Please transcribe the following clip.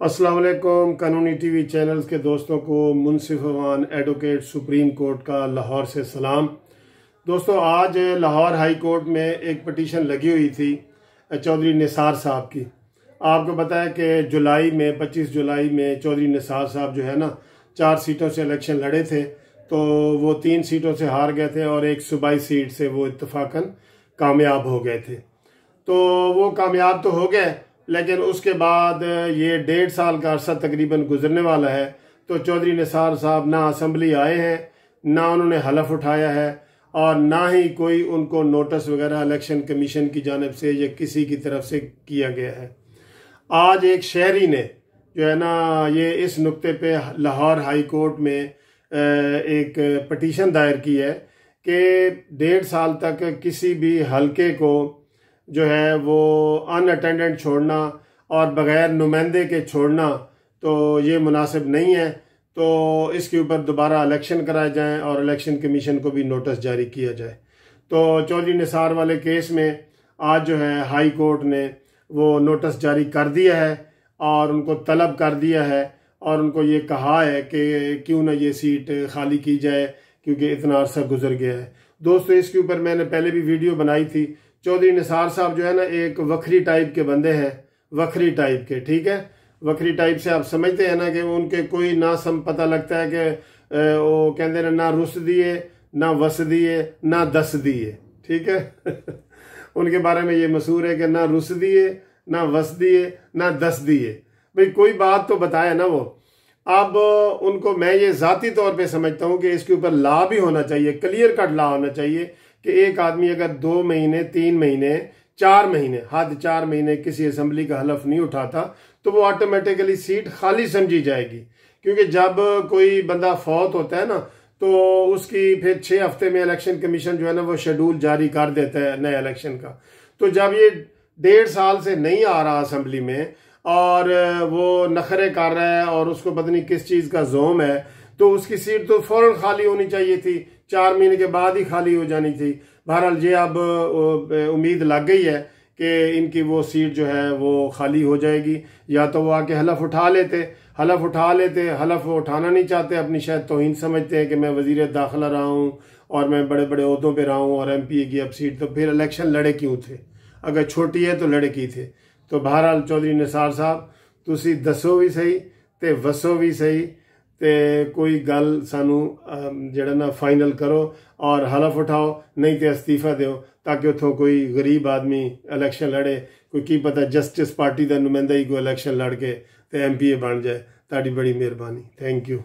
अस्सलाम वालेकुम। कानूनी टीवी चैनल्स के दोस्तों को मुनसिफ अवान एडवोकेट सुप्रीम कोर्ट का लाहौर से सलाम। दोस्तों, आज लाहौर हाई कोर्ट में एक पटिशन लगी हुई थी चौधरी निसार साहब की। आपको पता है कि 25 जुलाई में चौधरी निसार साहब जो है ना 4 सीटों से इलेक्शन लड़े थे, तो वो 3 सीटों से हार गए थे और एक सूबाई सीट से वो इत्तफाकन कामयाब हो गए थे। तो वो कामयाब तो हो गए, लेकिन उसके बाद ये 1.5 साल का अरसा तकरीबन गुजरने वाला है, तो चौधरी निसार साहब ना असम्बली आए हैं, ना उन्होंने हलफ उठाया है और ना ही कोई उनको नोटिस वगैरह इलेक्शन कमीशन की जानिब से या किसी की तरफ से किया गया है। आज एक शहरी ने जो है ना ये इस नुक्ते पे लाहौर हाई कोर्ट में एक पटिशन दायर की है कि 1.5 साल तक किसी भी हलके को जो है वो अनअटेंडेंट छोड़ना और बग़ैर नुमाइंदे के छोड़ना तो ये मुनासिब नहीं है। तो इसके ऊपर दोबारा इलेक्शन कराए जाएं और इलेक्शन कमीशन को भी नोटिस जारी किया जाए। तो चौधरी निसार वाले केस में आज जो है हाई कोर्ट ने वो नोटिस जारी कर दिया है और उनको तलब कर दिया है और उनको ये कहा है कि क्यों ना ये सीट खाली की जाए, क्योंकि इतना अरसा गुजर गया है। दोस्तों, इसके ऊपर मैंने पहले भी वीडियो बनाई थी। चौधरी निसार साहब जो है ना एक वखरी टाइप के बंदे हैं, वखरी टाइप के, ठीक है। वखरी टाइप से आप समझते हैं ना कि उनके कोई ना पता लगता है कि वो कहते ना रुस दिए, ना वस दिए, ना दस दिए, ठीक है। उनके बारे में ये मशहूर है कि ना रुस दिए, ना वस दिए, ना दस दिए। भाई कोई बात तो बताए ना वो। अब उनको मैं ये ज़ाती तौर पे समझता हूँ कि इसके ऊपर लॉ भी होना चाहिए, क्लियर कट लॉ होना चाहिए कि एक आदमी अगर 2 महीने, 3 महीने, 4 महीने, हद 4 महीने किसी असम्बली का हलफ नहीं उठाता तो वो ऑटोमेटिकली सीट खाली समझी जाएगी। क्योंकि जब कोई बंदा फौत होता है ना तो उसकी फिर 6 हफ्ते में इलेक्शन कमीशन जो है ना वो शेड्यूल जारी कर देता है नए इलेक्शन का। तो जब ये 1.5 साल से नहीं आ रहा असम्बली में और वो नखरे कर रहा है और उसको पता नहीं किस चीज़ का जोम है, तो उसकी सीट तो फौरन खाली होनी चाहिए थी, 4 महीने के बाद ही खाली हो जानी थी। बहरहाल ये अब उम्मीद लग गई है कि इनकी वो सीट जो है वो खाली हो जाएगी। या तो वो आके हलफ उठा लेते, हलफ वो उठाना नहीं चाहते, अपनी शायद तौहीन समझते हैं कि मैं वजीर दाखिला रहा हूँ और मैं बड़े बड़े ओहदों पे रहा हूँ और MP की अब सीट, तो फिर इलेक्शन लड़े क्यों थे? अगर छोटी है तो लड़े की थे। तो बहरहाल चौधरी निसार साहब तुसी दसो भी सही ते वसो भी सही ते कोई गल सानू जड़ा ना फाइनल करो और हलफ उठाओ, नहीं तो अस्तीफा दो, ताकि उतों कोई गरीब आदमी इलेक्शन लड़े। कोई की पता जस्टिस पार्टी का नुमाइंदा ही कोई इलेक्शन लड़ के ते MPA बन जाए। ताड़ी बड़ी मेहरबानी, थैंक यू।